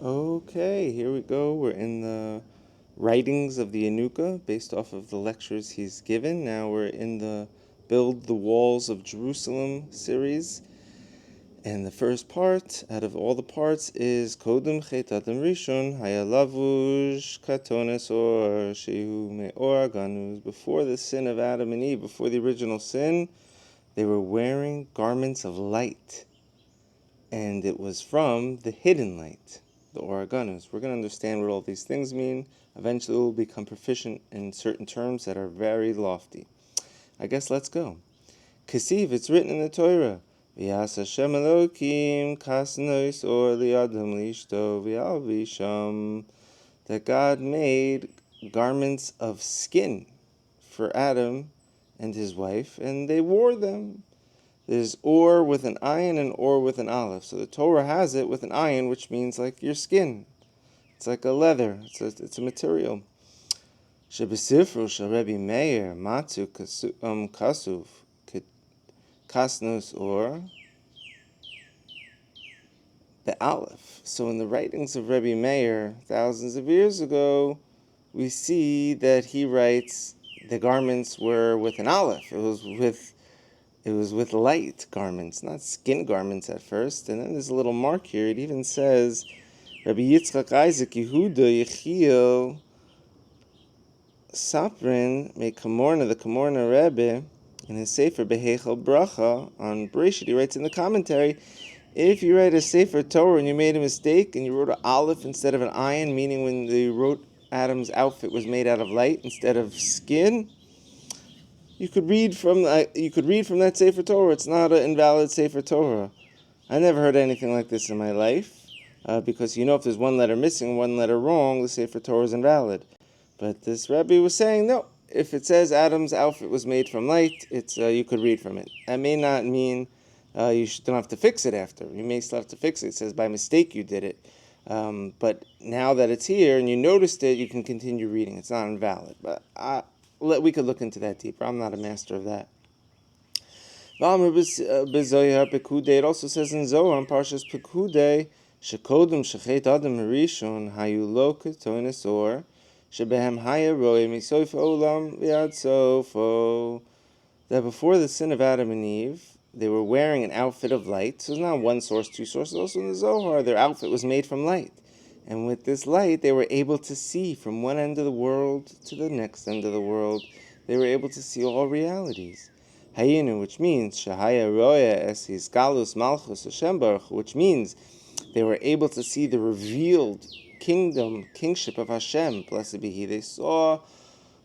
Okay, here we go. We're in the writings of the Yanuka based off of the lectures he's given. Now we're in the Build the Walls of Jerusalem series. And the first part, out of all the parts, is Kodem Chet Adam Rishon Hayalavush Katones Or Shehu Meor Ganuz. Before the sin of Adam and Eve, before the original sin, they were wearing garments of light. And it was from the hidden light, the Oreganus. We're going to understand what all these things mean. Eventually we'll become proficient in certain terms that are very lofty. I guess let's go. Kesiv, it's written in the Torah. V'yas Hashem Elokim kasnois or li'adam lishto v'yalvisham. That God made garments of skin for Adam and his wife, and they wore them. There's or with an ayin and or with an aleph. So the Torah has it with an ayin, which means like your skin. It's like a leather. It's a material. Shebesifru shel Rebbe Meir matzu kasuv kasnus or the aleph. So in the writings of Rebbe Meir, thousands of years ago, we see that he writes the garments were with an aleph. It was with light garments, not skin garments at first. And then there's a little mark here. It even says, Rabbi Yitzchak Isaac Yehuda Yechiel Saprin me Kamorna, the Kamorna Rebbe, in his Sefer Behechel Bracha on Bereshit, he writes in the commentary, if you write a Sefer Torah and you made a mistake and you wrote an aleph instead of an ayin, meaning when they wrote Adam's outfit was made out of light instead of skin, you could read from that Sefer Torah. It's not an invalid Sefer Torah. I never heard anything like this in my life, because if there's one letter missing, one letter wrong, the Sefer Torah is invalid. But this Rebbe was saying, no, if it says Adam's outfit was made from light, it's you could read from it. That may not mean you don't have to fix it after. You may still have to fix it. It says by mistake you did it. But now that it's here and you noticed it, you can continue reading. It's not invalid. But we could look into that deeper. I'm not a master of that. It also says in Zohar, in Parshas Pekudei, Shekodem Shechet Adam Harishon Hayu Lo Ketonis Or Shebehem Haya Roe Misoif Olam Viad Sofo. That before the sin of Adam and Eve, they were wearing an outfit of light. So it's not one source, two sources. Also in the Zohar, their outfit was made from light. And with this light, they were able to see from one end of the world to the next end of the world. They were able to see all realities. Hayinu, which means Shahaya Roya Es Galus Malchus Hashem Baruch, which means they were able to see the revealed kingship of Hashem. Blessed be He. They saw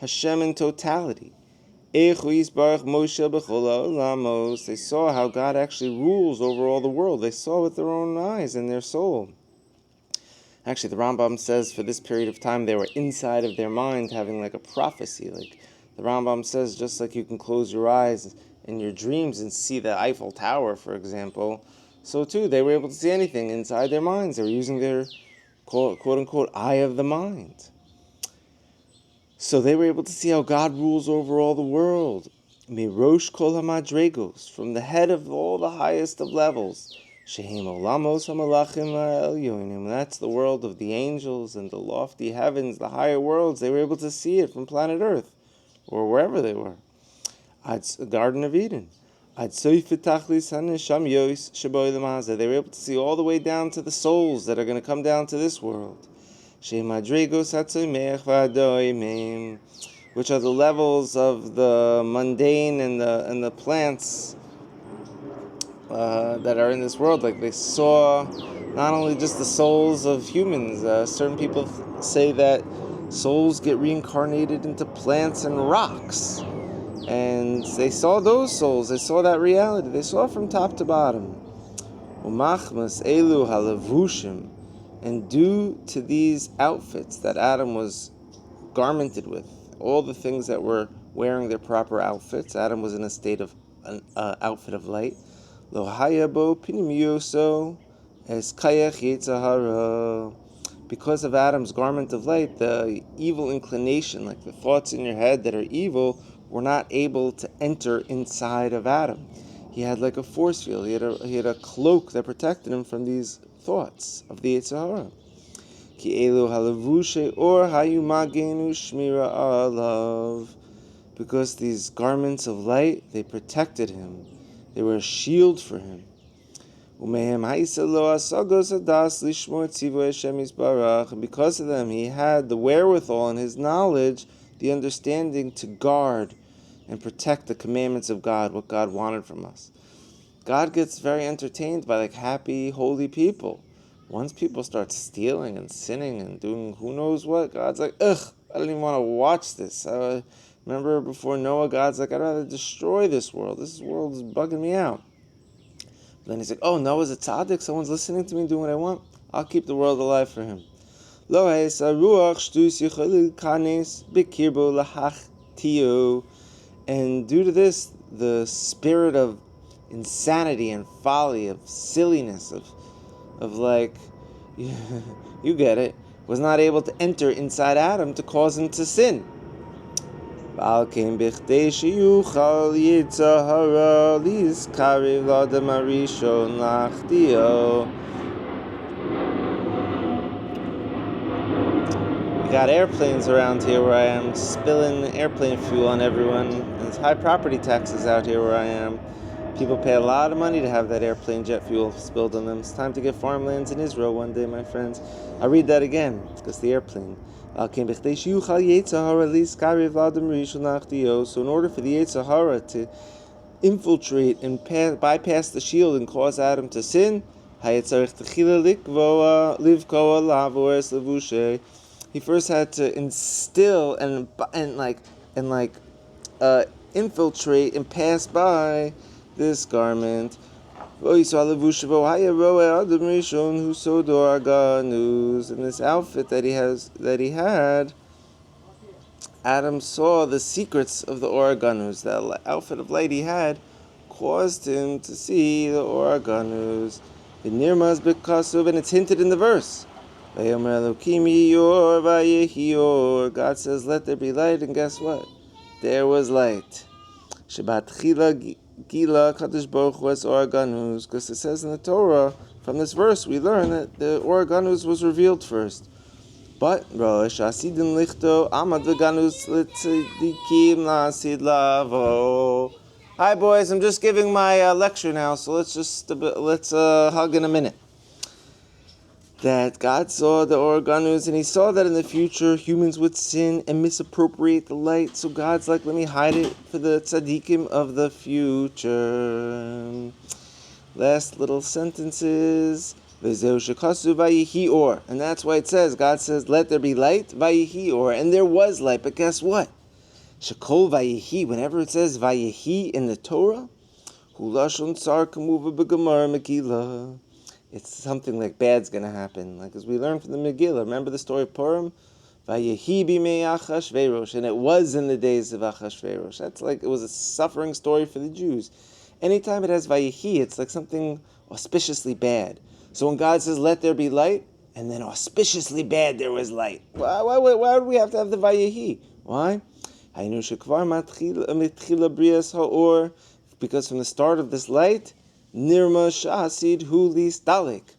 Hashem in totality. They saw how God actually rules over all the world. They saw with their own eyes and their soul. Actually, the Rambam says for this period of time they were inside of their mind having like a prophecy. Like the Rambam says, just like you can close your eyes in your dreams and see the Eiffel Tower, for example, so too they were able to see anything inside their minds. They were using their quote-unquote eye of the mind. So they were able to see how God rules over all the world. Mirosh kol hamadregos, from the head of all the highest of levels. Shehem olamos hamalachim ha'elyonim. That's the world of the angels and the lofty heavens, the higher worlds. They were able to see it from planet Earth, or wherever they were. The Garden of Eden. They were able to see all the way down to the souls that are going to come down to this world. Which are the levels of the mundane and the plants that are in this world. Like they saw not only just the souls of humans. Certain people say that souls get reincarnated into plants and rocks, and they saw those souls. They saw that reality. They saw it from top to bottom. Umachmas elu halavushim. And due to these outfits that Adam was garmented with, all the things that were wearing their proper outfits, Adam was in a state of an outfit of light. Lo hayabo pinimioso es kayach yitzahara. Because of Adam's garment of light, the evil inclination, like the thoughts in your head that are evil, were not able to enter inside of Adam. He had like a force field. He had a cloak that protected him from these thoughts of the Yetzer Hara. Ki elu halavushe or hayu magenu shmira alav. Because these garments of light, they protected him. They were a shield for him. And because of them, he had the wherewithal and his knowledge, the understanding to guard and protect the commandments of God, what God wanted from us. God gets very entertained by happy, holy people. Once people start stealing and sinning and doing who knows what, God's like, ugh, I don't even want to watch this. Remember before Noah, God's like, I'd rather destroy this world. This world is bugging me out. Then he's like, oh, Noah's a tzaddik, someone's listening to me, doing what I want. I'll keep the world alive for him. And due to this, the spirit of insanity and folly, of silliness, of you get it, was not able to enter inside Adam to cause him to sin. We got airplanes around here where I am, spilling airplane fuel on everyone. And there's high property taxes out here where I am. People pay a lot of money to have that airplane jet fuel spilled on them. It's time to get farmlands in Israel one day, my friends. I'll read that again. It's the airplane. So in order for the Yetzer Hara to infiltrate and bypass the shield and cause Adam to sin, he first had to instill and infiltrate and pass by this garment. And this outfit that he had, Adam saw the secrets of the Oraganus. That outfit of light he had caused him to see the Oraganus. The Nirmaz B'Kasuv, and it's hinted in the verse. God says, let there be light, and guess what? There was light. Shabbat Gila Kadosh Baruch Hu es Oraganus, because it says in the Torah, from this verse we learn that the Oraganus was revealed first. But Rosh Hasidin Lichto Amad Veganus Litzdikim Lasid Lavo. Hi boys, I'm just giving my lecture now, so let's hug in a minute. That God saw the Oraganus, and he saw that in the future humans would sin and misappropriate the light. So God's like, let me hide it for the tzaddikim of the future. Last little sentences. And that's why it says, God says, let there be light, vayihi or, and there was light. But guess what? Shekol vayihi, whenever it says vayihi in the Torah, hulashon tsar kamuva b'gemara Megillah, it's something like bad's going to happen. Like as we learned from the Megillah, remember the story of Purim? Vayehi b'mei Achashverosh, and it was in the days of Achashverosh. That's like, it was a suffering story for the Jews. Anytime it has Vayehi, it's like something auspiciously bad. So when God says, let there be light, and then auspiciously bad there was light. Why would we have to have the Vayehi? Why? Because from the start of this light, Nirma Shasid Hulis Dalik.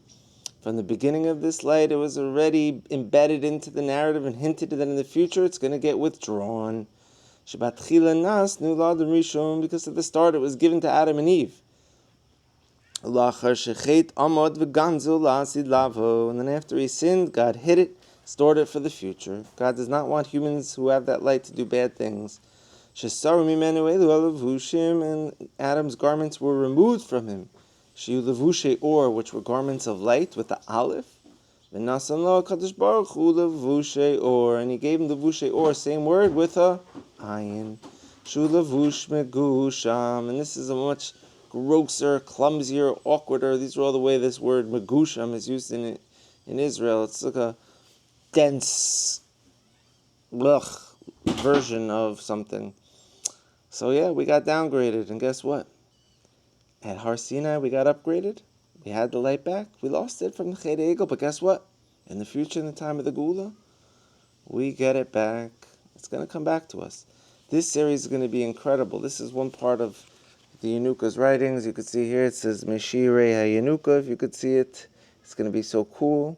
From the beginning of this light, it was already embedded into the narrative and hinted that in the future it's going to get withdrawn. Shabbat Nas Nuladam Rishon, because at the start it was given to Adam and Eve. And then after he sinned, God hid it, stored it for the future. God does not want humans who have that light to do bad things. And Adam's garments were removed from him. Shiu levushe or, which were garments of light with the aleph. And he gave him the vushe or, same word with a ayin. Shu levush megusham, and this is a much grosser, clumsier, awkwarder. These are all the way this word megusham is used in Israel. It's like a dense version of something. So yeah, we got downgraded, and guess what? At Har Sinai, we got upgraded. We had the light back. We lost it from the Chet Egel, but guess what? In the future, in the time of the Gula, we get it back. It's going to come back to us. This series is going to be incredible. This is one part of the Yanuka's writings. You can see here, it says Meshirei HaYanuka, if you could see it. It's going to be so cool.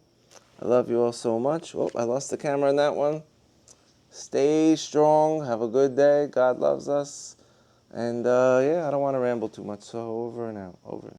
I love you all so much. Oh, I lost the camera on that one. Stay strong. Have a good day. God loves us. And yeah, I don't want to ramble too much, so over and out. Over.